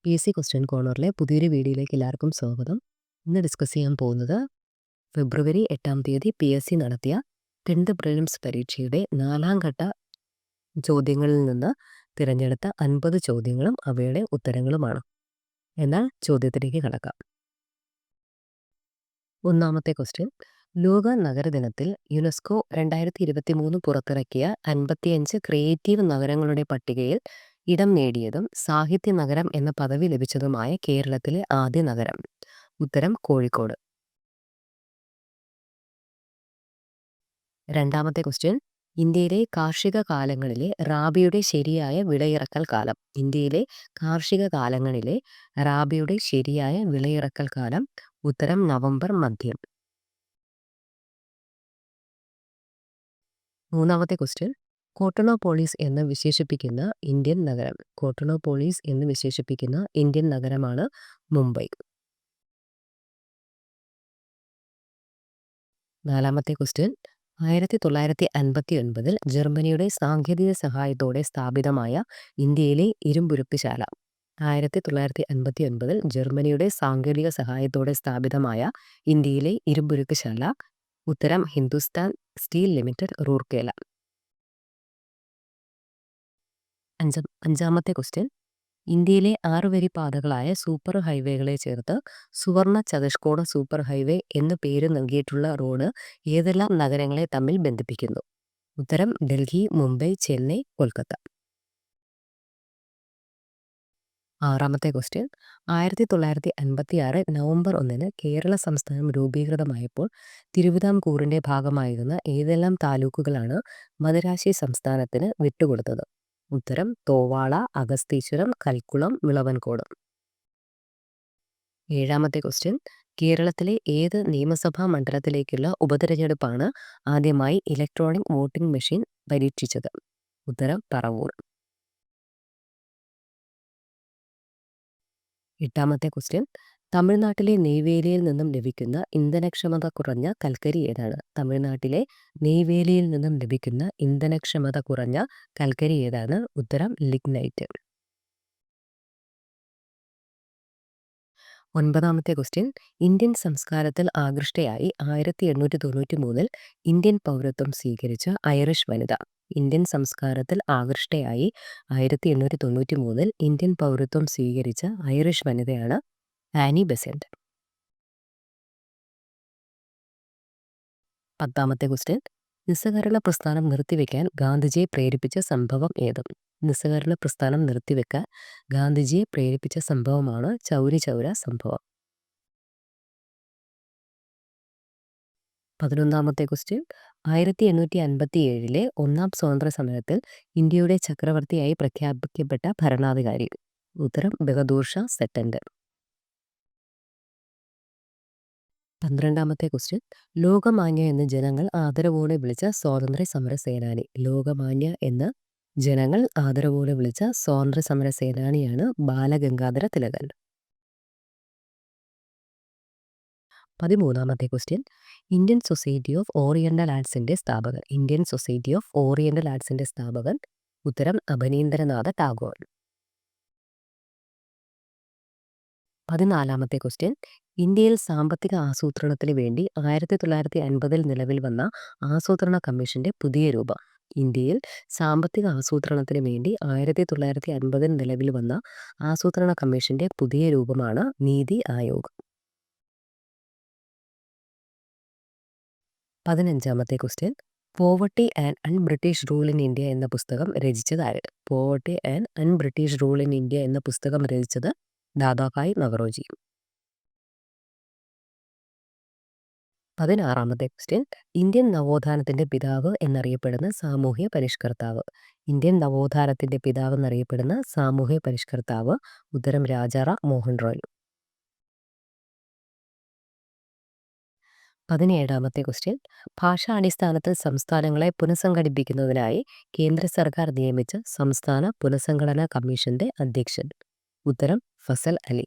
PSC question കോർണറിലെ പുതിയൊരു വീഡിയോയിലേക്ക് എല്ലാവർക്കും സ്വാഗതം. ഇന്ന് ഡിസ്കസ് ചെയ്യാൻ പോകുന്നത് ഫെബ്രുവരി 8-ാം തീയതി PSC നടത്തിയ 10th പ്രിലിംസ് പരീക്ഷയുടെ 4ാം ഘട്ട ചോദ്യങ്ങളിൽ നിന്ന് തിരഞ്ഞെടുത്ത 50 ചോദ്യങ്ങളും അവയുടെ ഉത്തരങ്ങളുമാണ്. എന്നാൽ ചോദ്യത്തിലേക്ക് കടക്കാം. ഒന്നാമത്തെ ക്വസ്റ്റ്യൻ, ലോക നഗരദിനത്തിൽ യുനെസ്കോ 2023 പുറത്തിറക്കിയ 55 ക്രിയേറ്റീവ് നഗരങ്ങളുടെ പട്ടികയിൽ ഇടം നേടിയതും സാഹിത്യ നഗരം എന്ന പദവി ലഭിച്ചതുമായ കേരളത്തിലെ ആദ്യ നഗരം. ഉത്തരം കോഴിക്കോട്. രണ്ടാമത്തെ ക്വസ്റ്റ്യൻ, ഇന്ത്യയിലെ കാർഷിക കാലങ്ങളിലെ റാബിയുടെ ശരിയായ വിളയിറക്കൽ കാലം. ഇന്ത്യയിലെ കാർഷിക കാലങ്ങളിലെ റാബിയുടെ ശരിയായ വിളയിറക്കൽ കാലം. ഉത്തരം നവംബർ മധ്യം. മൂന്നാമത്തെ ക്വസ്റ്റ്യൻ, കോട്ടണോപോളിസ് എന്ന് വിശേഷിപ്പിക്കുന്ന ഇന്ത്യൻ നഗരം. കോട്ടണോപോളിസ് എന്ന് വിശേഷിപ്പിക്കുന്ന ഇന്ത്യൻ നഗരമാണ് മുംബൈ. നാലാമത്തെ ക്വസ്റ്റ്യൻ, 1959 ജർമ്മനിയുടെ സാങ്കേതിക സഹായത്തോടെ സ്ഥാപിതമായ ഇന്ത്യയിലെ ഇരുമ്പുരുക്കുശാല. 1959 ജർമ്മനിയുടെ സാങ്കേതിക സഹായത്തോടെ സ്ഥാപിതമായ ഇന്ത്യയിലെ ഇരുമ്പുരുക്കുശാല. ഉത്തരം ഹിന്ദുസ്ഥാൻ സ്റ്റീൽ ലിമിറ്റഡ്, റൂർക്കേല. അഞ്ചാമത്തെ ക്വസ്റ്റ്യൻ, ഇന്ത്യയിലെ 6 വരി പാതകളായ സൂപ്പർ ഹൈവേകളെ ചേർത്ത് സുവർണ ചതുഷ്കോണ സൂപ്പർ ഹൈവേ എന്ന് പേര് നൽകിയിട്ടുള്ള റോഡ് ഏതെല്ലാം നഗരങ്ങളെ തമ്മിൽ ബന്ധിപ്പിക്കുന്നു? ഉത്തരം ഡൽഹി, മുംബൈ, ചെന്നൈ, കൊൽക്കത്ത. ആറാമത്തെ ക്വസ്റ്റ്യൻ, 1956 നവംബർ 1 കേരള സംസ്ഥാനം രൂപീകൃതമായപ്പോൾ തിരുവിതാംകൂറിന്റെ ഭാഗമായിരുന്ന ഏതെല്ലാം താലൂക്കുകളാണ് മദിരാശി സംസ്ഥാനത്തിന് വിട്ടുകൊടുത്തത്? ഉത്തരം തോവാള, അഗസ്തീശ്വരം, കൽക്കുളം, വിളവൻകോട്. ഏഴാമത്തെ ക്വസ്റ്റ്യൻ, കേരളത്തിലെ ഏത് നിയമസഭാ മണ്ഡലത്തിലേക്കുള്ള ഉപതെരഞ്ഞെടുപ്പാണ് ആദ്യമായി ഇലക്ട്രോണിക് വോട്ടിംഗ് മെഷീൻ പരീക്ഷിച്ചത്? ഉത്തരം പറവൂർ. എട്ടാമത്തെ ക്വസ്റ്റ്യൻ, തമിഴ്നാട്ടിലെ നെയ്വേലിയിൽ നിന്നും ലഭിക്കുന്ന ഇന്ധനക്ഷമത കുറഞ്ഞ കൽക്കരി ഏതാണ്? തമിഴ്നാട്ടിലെ നെയ്വേലിയിൽ നിന്നും ലഭിക്കുന്ന ഇന്ധനക്ഷമത കുറഞ്ഞ കൽക്കരി ഏതാണ്? ഉത്തരം ലിഗ്നൈറ്റ്. ഒൻപതാമത്തെ ക്വസ്റ്റ്യൻ, ഇന്ത്യൻ സംസ്കാരത്തിൽ ആകൃഷ്ടയായി 1893 ഇന്ത്യൻ പൗരത്വം സ്വീകരിച്ച ഐറിഷ് വനിത. ഇന്ത്യൻ സംസ്കാരത്തിൽ ആകൃഷ്ടയായി 1893 ഇന്ത്യൻ പൗരത്വം സ്വീകരിച്ച ഐറിഷ് വനിതയാണ് ആനി ബെസന്റ്. പത്താമത്തെ ക്വസ്റ്റ്യൻ, നിസ്സഹകരണ പ്രസ്ഥാനം നിർത്തിവെക്കാൻ ഗാന്ധിജിയെ പ്രേരിപ്പിച്ച സംഭവം ഏത്? നിസ്സഹകരണ പ്രസ്ഥാനം നിർത്തിവെക്കാൻ ഗാന്ധിജിയെ പ്രേരിപ്പിച്ച സംഭവമാണ് ചൗരി ചൗര സംഭവം. 11ാമത്തെ ക്വസ്റ്റ്യൻ, 1857 ഒന്നാം സ്വാതന്ത്ര്യ സമരത്തിൽ ഇന്ത്യയുടെ ചക്രവർത്തിയായി പ്രഖ്യാപിക്കപ്പെട്ട ഭരണാധികാരി. ഉത്തരം ബഹദൂർ ഷാ സെക്കൻഡ്. 12ാമത്തെ ക്വസ്റ്റ്യൻ, ലോകമാന്യ എന്ന് ജനങ്ങൾ ആദരവോടെ വിളിച്ച സ്വാതന്ത്ര്യ സമര സേനാനി. ലോകമാന്യ എന്ന് ജനങ്ങൾ ആദരവോടെ വിളിച്ച സ്വാതന്ത്ര്യ സമര സേനാനിയാണ് ബാലഗംഗാധര തിലകൻ. 13ാമത്തെ question, Indian society of oriental ആർട്സിന്റെ സ്ഥാപകൻ. ഇന്ത്യൻ സൊസൈറ്റി ഓഫ് ഓറിയന്റൽ ആർട്സിന്റെ സ്ഥാപകൻ. ഉത്തരം അബനീന്ദ്രനാഥ ടാഗോർ. 14ാമത്തെ ക്വസ്റ്റ്യൻ, ഇന്ത്യയിൽ സാമ്പത്തിക ആസൂത്രണത്തിന് വേണ്ടി 1950 നിലവിൽ വന്ന ആസൂത്രണ കമ്മീഷന്റെ പുതിയ രൂപം. ഇന്ത്യയിൽ സാമ്പത്തിക ആസൂത്രണത്തിന് വേണ്ടി 1950 നിലവിൽ വന്ന ആസൂത്രണ കമ്മീഷന്റെ പുതിയ രൂപമാണ് നീതി ആയോഗ്. 15ാമത്തെ question, poverty and unBritish rule in India എന്ന പുസ്തകം രചിച്ചതാര്? Poverty and unBritish rule in India എന്ന പുസ്തകം രചിച്ചത് ദാദാഭായ് നവറോജി. 16ാമത്തെ ക്വസ്റ്റ്യൻ, ഇന്ത്യൻ നവോത്ഥാനത്തിന്റെ പിതാവ് എന്നറിയപ്പെടുന്ന സാമൂഹ്യ പരിഷ്കർത്താവ്. ഇന്ത്യൻ നവോത്ഥാനത്തിന്റെ പിതാവ് എന്നറിയപ്പെടുന്ന സാമൂഹ്യ പരിഷ്കർത്താവ്. ഉത്തരം രാജാറാം മോഹൻ റോയ്. 17ാമത്തെ ക്വസ്റ്റ്യൻ, ഭാഷാടിസ്ഥാനത്തിൽ സംസ്ഥാനങ്ങളെ പുനഃസംഘടിപ്പിക്കുന്നതിനായി കേന്ദ്ര സർക്കാർ നിയമിച്ച സംസ്ഥാന പുനഃസംഘടനാ കമ്മീഷന്റെ അധ്യക്ഷൻ. ഉത്തരം ഫസൽ അലി.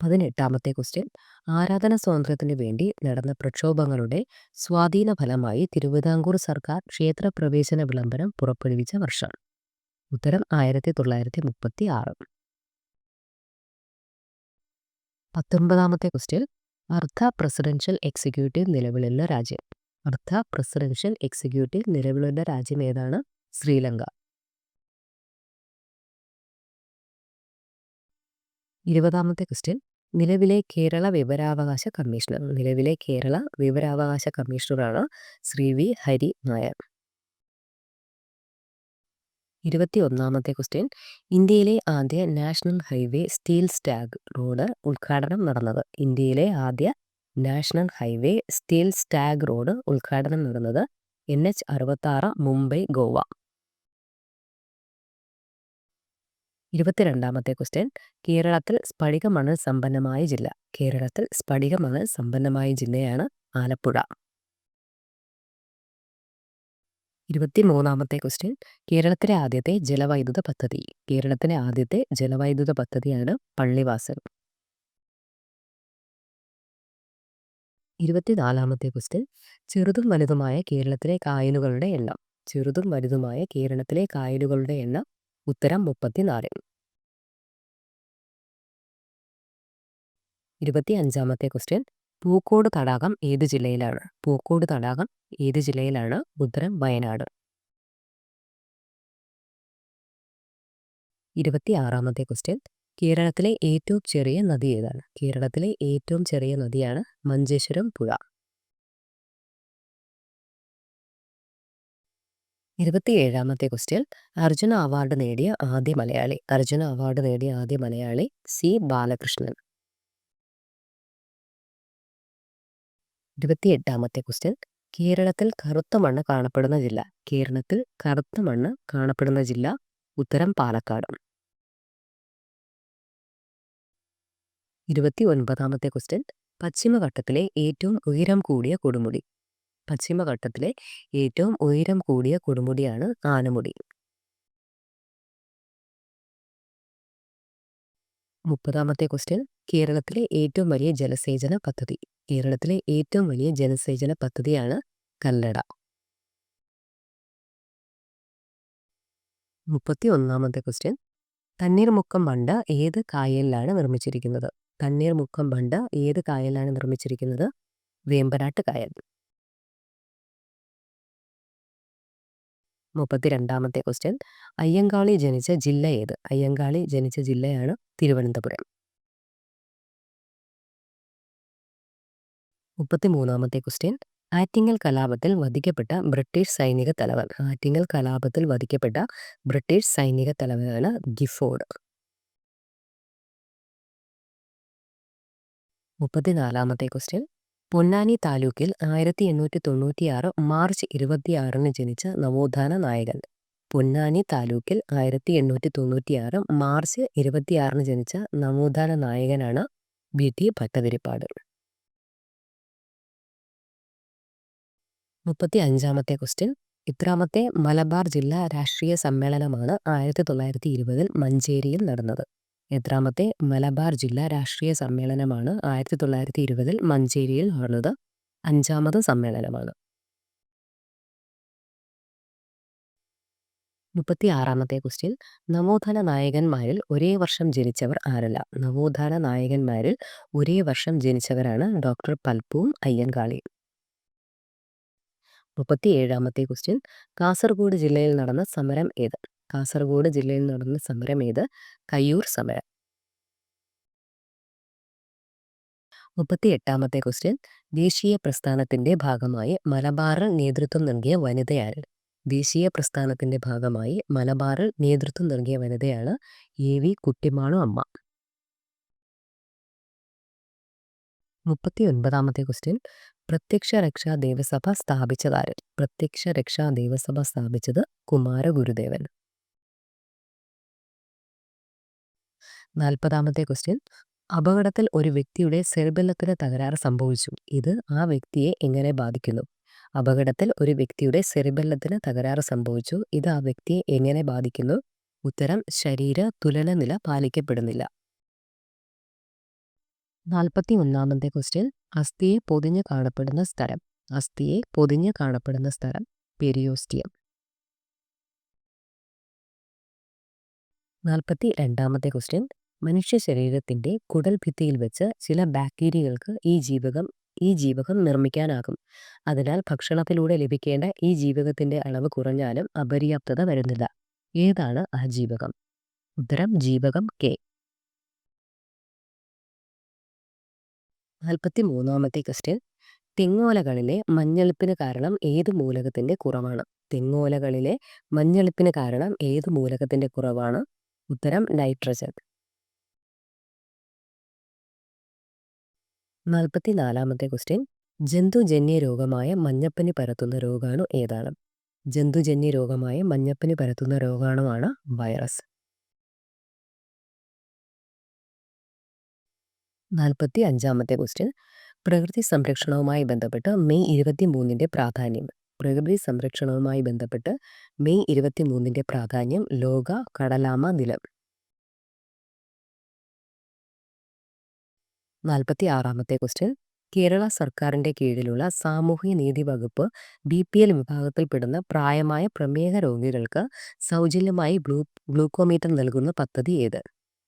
18ാമത്തെ ക്വസ്റ്റ്യൻ, ആരാധന സ്വാതന്ത്ര്യത്തിനു വേണ്ടി നടന്ന പ്രക്ഷോഭങ്ങളുടെ സ്വാധീന ഫലമായി തിരുവിതാംകൂർ സർക്കാർ ക്ഷേത്രപ്രവേശന വിളംബരം പുറപ്പെടുവിച്ച വർഷം. ഉത്തരം 1936. 19ാമത്തെ ക്വസ്റ്റ്യൻ. അർദ്ധ പ്രസിഡൻഷ്യൽ എക്സിക്യൂട്ടീവ് നിലവിലുള്ള രാജ്യം. അർദ്ധ പ്രസിഡൻഷ്യൽ എക്സിക്യൂട്ടീവ് നിലവിലുള്ള രാജ്യം ഏതാണ്? ശ്രീലങ്ക. 20ാമത്തെ ക്വസ്റ്റ്യൻ. നിലവിലെ കേരള വിവരാവകാശ കമ്മീഷണർ. നിലവിലെ കേരള വിവരാവകാശ കമ്മീഷണറാണ് ശ്രീ വി ഹരി നായർ. 21ാമത്തെ ക്വസ്റ്റ്യൻ. ഇന്ത്യയിലെ ആദ്യ national highway steel stag road ഉദ്ഘാടനം നടന്നത്. ഇന്ത്യയിലെ ആദ്യ national highway steel stag road ഉദ്ഘാടനം നടന്നത് NH 66 മുംബൈ ഗോവ. 22ാമത്തെ ക്വസ്റ്റ്യൻ. കേരളത്തിൽ സ്ഫടികമണൽ സമ്പന്നമായ ജില്ല. കേരളത്തിൽ സ്ഫടികമണൽ സമ്പന്നമായ ജില്ലയാണ് ആലപ്പുഴ. 23ാമത്തെ ക്വസ്റ്റ്യൻ. കേരളത്തിലെ ആദ്യത്തെ ജലവൈദ്യുത പദ്ധതി. കേരളത്തിലെ ആദ്യത്തെ ജലവൈദ്യുത പദ്ധതിയാണ് പള്ളിവാസൽ. 24ാമത്തെ ക്വസ്റ്റ്യൻ. ചെറുതും വലുതുമായ കേരളത്തിലെ കായലുകളുടെ എണ്ണം. ചെറുതും വലുതുമായ കേരളത്തിലെ കായലുകളുടെ എണ്ണം. ഉത്തരം 34. 25ാമത്തെ ക്വസ്റ്റ്യൻ. പൂക്കോട് തടാകം ഏത് ജില്ലയിലാണ്? പൂക്കോട് തടാകം ഏത് ജില്ലയിലാണ്? ഉത്തരം വയനാട്. 26ാമത്തെ ക്വസ്റ്റ്യൻ. കേരളത്തിലെ ഏറ്റവും ചെറിയ നദി ഏതാണ്? കേരളത്തിലെ ഏറ്റവും ചെറിയ നദിയാണ് മഞ്ചേശ്വരം പുഴ. 27ാമത്തെ ക്വസ്റ്റ്യൻ. അർജുന അവാർഡ് നേടിയ ആദ്യ മലയാളി. അർജുന അവാർഡ് നേടിയ ആദ്യ മലയാളി സി ബാലകൃഷ്ണൻ. 28ാമത്തെ ക്വസ്റ്റ്യൻ. കേരളത്തിൽ കറുത്ത മണ്ണ് കാണപ്പെടുന്ന ജില്ല. കേരളത്തിൽ കറുത്ത മണ്ണ് കാണപ്പെടുന്ന ജില്ല. ഉത്തരം പാലക്കാട്. 29ാമത്തെ ക്വസ്റ്റ്യൻ. പശ്ചിമഘട്ടത്തിലെ ഏറ്റവും ഉയരം കൂടിയ കൊടുമുടി. പശ്ചിമഘട്ടത്തിലെ ഏറ്റവും ഉയരം കൂടിയ കൊടുമുടിയാണ് ആനമുടി. 30ാമത്തെ ക്വസ്റ്റ്യൻ. കേരളത്തിലെ ഏറ്റവും വലിയ ജലസേചന പദ്ധതി. കേരളത്തിലെ ഏറ്റവും വലിയ ജലസേചന പദ്ധതിയാണ് കല്ലട. 31ാമത്തെ ക്വസ്റ്റ്യൻ. തണ്ണീർമുക്കം ബണ്ട് ഏത് കായലിലാണ് നിർമ്മിച്ചിരിക്കുന്നത്? തണ്ണീർമുക്കം ബണ്ട് ഏത് കായലിലാണ് നിർമ്മിച്ചിരിക്കുന്നത്? വേമ്പനാട്ട് കായൽ. 32ാമത്തെ ക്വസ്റ്റ്യൻ. അയ്യങ്കാളി ജനിച്ച ജില്ല ഏത്? അയ്യങ്കാളി ജനിച്ച ജില്ലയാണ് തിരുവനന്തപുരം. 33ാമത്തെ ക്വസ്റ്റ്യൻ. ആറ്റിങ്ങൽ കലാപത്തിൽ വധിക്കപ്പെട്ട ബ്രിട്ടീഷ് സൈനിക തലവൻ. ആറ്റിങ്ങൽ കലാപത്തിൽ വധിക്കപ്പെട്ട ബ്രിട്ടീഷ് സൈനിക തലവനാണ് ഗിഫോർഡ്. 34ാമത്തെ ക്വസ്റ്റ്യൻ. പൊന്നാനി താലൂക്കിൽ 1896 മാർച്ച് 26 ജനിച്ച നവോത്ഥാന നായകൻ. പൊന്നാനി താലൂക്കിൽ 1896 മാർച്ച് 26 ജനിച്ച നവോത്ഥാന നായകനാണ് BT ഭട്ടതിരിപ്പാട്. 35ാമത്തെ ക്വസ്റ്റ്യൻ. ഇത്രാമത്തെ മലബാർ ജില്ലാ രാഷ്ട്രീയ സമ്മേളനമാണ് 1920 മഞ്ചേരിയിൽ നടന്നത്. എത്രാമത്തെ മലബാർ ജില്ലാ രാഷ്ട്രീയ സമ്മേളനമാണ് 1920 മഞ്ചേരിയിൽ നടന്നത്? 5ാമത് സമ്മേളനമാണ്. 36ാമത്തെ ക്വസ്റ്റ്യൻ. നവോത്ഥാന നായകന്മാരിൽ ഒരേ വർഷം ജനിച്ചവർ ആരല്ല? നവോത്ഥാന നായകന്മാരിൽ ഒരേ വർഷം ജനിച്ചവരാണ് ഡോക്ടർ പൽപ്പുവും അയ്യങ്കാളിയും. 37ാമത്തെ ക്വസ്റ്റ്യൻ. കാസർഗോഡ് ജില്ലയിൽ നടന്ന സമരം ഏത്? കാസർഗോഡ് ജില്ലയിൽ നടന്ന സമരം ഏത്? കയ്യൂർ സമരം. 38ാമത്തെ ക്വസ്റ്റ്യൻ. ദേശീയ പ്രസ്ഥാനത്തിന്റെ ഭാഗമായി മലബാറിൽ നേതൃത്വം നൽകിയ വനിതയാര്? ദേശീയ പ്രസ്ഥാനത്തിന്റെ ഭാഗമായി മലബാറിൽ നേതൃത്വം നൽകിയ വനിതയാണ് AV കുട്ടിമാളു അമ്മ. 39ാമത്തെ ക്വസ്റ്റ്യൻ. പ്രത്യക്ഷ രക്ഷാ ദേവസഭ സ്ഥാപിച്ചതാര്? പ്രത്യക്ഷ രക്ഷാ ദേവസഭ സ്ഥാപിച്ചത് കുമാരഗുരുദേവൻ. 40ാമത്തെ ക്വസ്റ്റ്യൻ. അപകടത്തിൽ ഒരു വ്യക്തിയുടെ സെറിബെല്ലത്തിന് തകരാറ് സംഭവിച്ചു. ഇത് ആ വ്യക്തിയെ എങ്ങനെ ബാധിക്കുന്നു? അപകടത്തിൽ ഒരു വ്യക്തിയുടെ സെറിബെല്ലത്തിന് തകരാറ് സംഭവിച്ചു. ഇത് ആ വ്യക്തിയെ എങ്ങനെ ബാധിക്കുന്നു? ഉത്തരം ശരീര തുലനനില പാലിക്കപ്പെടുന്നില്ല. 41ാമത്തെ ക്വസ്റ്റ്യൻ. അസ്ഥിയെ പൊതിഞ്ഞ് കാണപ്പെടുന്ന സ്ഥലം. അസ്ഥിയെ പൊതിഞ്ഞ് കാണപ്പെടുന്ന സ്ഥലം പെരിയോസ്റ്റിയം. 42ാമത്തെ ക്വസ്റ്റ്യൻ. മനുഷ്യ ശരീരത്തിൻ്റെ കുടൽ ഭിത്തിയിൽ വെച്ച് ചില ബാക്ടീരിയകൾക്ക് ഈ ജീവകം നിർമ്മിക്കാനാകും. അതിനാൽ ഭക്ഷണത്തിലൂടെ ലഭിക്കേണ്ട ഈ ജീവകത്തിൻ്റെ അളവ് കുറഞ്ഞാലും അപര്യാപ്തത വരുന്നില്ല. ഏതാണ് ആ ജീവകം? ഉത്തരം ജീവകം കെ. 43ാമത്തെ ക്വസ്റ്റ്യൻ. തെങ്ങോലകളിലെ മഞ്ഞളിപ്പിന് കാരണം ഏത് മൂലകത്തിൻ്റെ കുറവാണ്? തെങ്ങോലകളിലെ മഞ്ഞളിപ്പിന് കാരണം ഏത് മൂലകത്തിൻ്റെ കുറവാണ്? ഉത്തരം നൈട്രജൻ. 44ാമത്തെ ക്വസ്റ്റ്യൻ. ജന്തുജന്യ രോഗമായ മഞ്ഞപ്പനി പരത്തുന്ന രോഗാണു ഏതാണ്? ജന്തുജന്യ രോഗമായ മഞ്ഞപ്പനി പരത്തുന്ന രോഗാണുവാണ് വൈറസ്. 45ാമത്തെ ക്വസ്റ്റ്യൻ. പ്രകൃതി സംരക്ഷണവുമായി ബന്ധപ്പെട്ട് മെയ് 23-ൻ്റെ പ്രാധാന്യം. പ്രകൃതി സംരക്ഷണവുമായി ബന്ധപ്പെട്ട് മെയ് 23-ൻ്റെ പ്രാധാന്യം. ലോക കടലാമ ദിനം. 46ാമത്തെ ക്വസ്റ്റ്യൻ. കേരള സർക്കാരിൻ്റെ കീഴിലുള്ള സാമൂഹ്യ നീതി വകുപ്പ് BPL വിഭാഗത്തിൽപ്പെടുന്ന പ്രായമായ പ്രമേഹ രോഗികൾക്ക് സൗജന്യമായി ഗ്ലൂക്കോമീറ്റർ നൽകുന്ന പദ്ധതി ഏത്?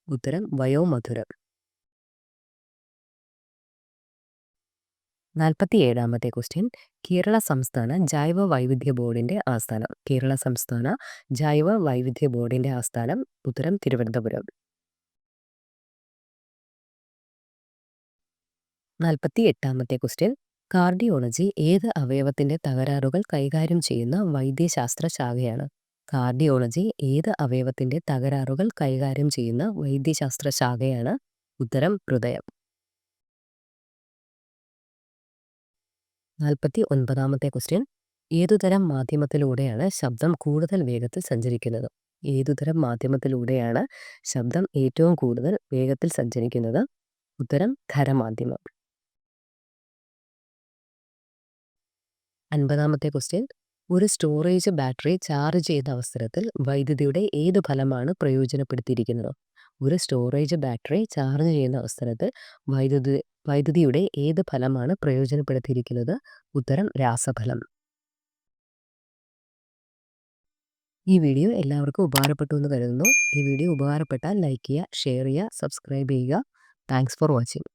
ഉത്തരം വയോമധുരം. 47ാമത്തെ ക്വസ്റ്റ്യൻ. കേരള സംസ്ഥാന ജൈവ വൈവിധ്യ ബോർഡിൻ്റെ ആസ്ഥാനം. കേരള സംസ്ഥാന ജൈവ വൈവിധ്യ ബോർഡിൻ്റെ ആസ്ഥാനം. ഉത്തരം തിരുവനന്തപുരം. 48ാമത്തെ ക്വസ്റ്റ്യൻ. കാർഡിയോളജി ഏത് അവയവത്തിൻ്റെ തകരാറുകൾ കൈകാര്യം ചെയ്യുന്ന വൈദ്യശാസ്ത്ര ശാഖയാണ്? കാർഡിയോളജി ഏത് അവയവത്തിൻ്റെ തകരാറുകൾ കൈകാര്യം ചെയ്യുന്ന വൈദ്യശാസ്ത്ര ശാഖയാണ്? ഉത്തരം ഹൃദയം. 49ാമത്തെ ക്വസ്റ്റ്യൻ. ഏതുതരം മാധ്യമത്തിലൂടെയാണ് ശബ്ദം കൂടുതൽ വേഗത്തിൽ സഞ്ചരിക്കുന്നത്? ഏതുതരം മാധ്യമത്തിലൂടെയാണ് ശബ്ദം ഏറ്റവും കൂടുതൽ വേഗത്തിൽ സഞ്ചരിക്കുന്നത്? ഉത്തരം ഖരമാധ്യമം. 50ാമത്തെ ക്വസ്റ്റ്യൻ. ഒരു സ്റ്റോറേജ് ബാറ്ററി ചാർജ് ചെയ്ത അവസരത്തിൽ വൈദ്യുതിയുടെ ഏത് ഫലമാണ് പ്രയോജനപ്പെടുത്തിയിരിക്കുന്നത്? ഒരു സ്റ്റോറേജ് ബാറ്ററി ചാർജ് ചെയ്യുന്ന അവസരത്തിൽ വൈദ്യുതിയുടെ ഏത് ഫലമാണ് പ്രയോജനപ്പെടുത്തിയിരിക്കുന്നത്? ഉത്തരം രാസഫലം. ഈ വീഡിയോ എല്ലാവർക്കും ഉപകാരപ്പെട്ടു എന്ന് കരുതുന്നു. ഈ വീഡിയോ ഉപകാരപ്പെട്ടാൽ ലൈക്ക് ചെയ്യുക, ഷെയർ ചെയ്യുക, സബ്സ്ക്രൈബ് ചെയ്യുക. Thanks for watching.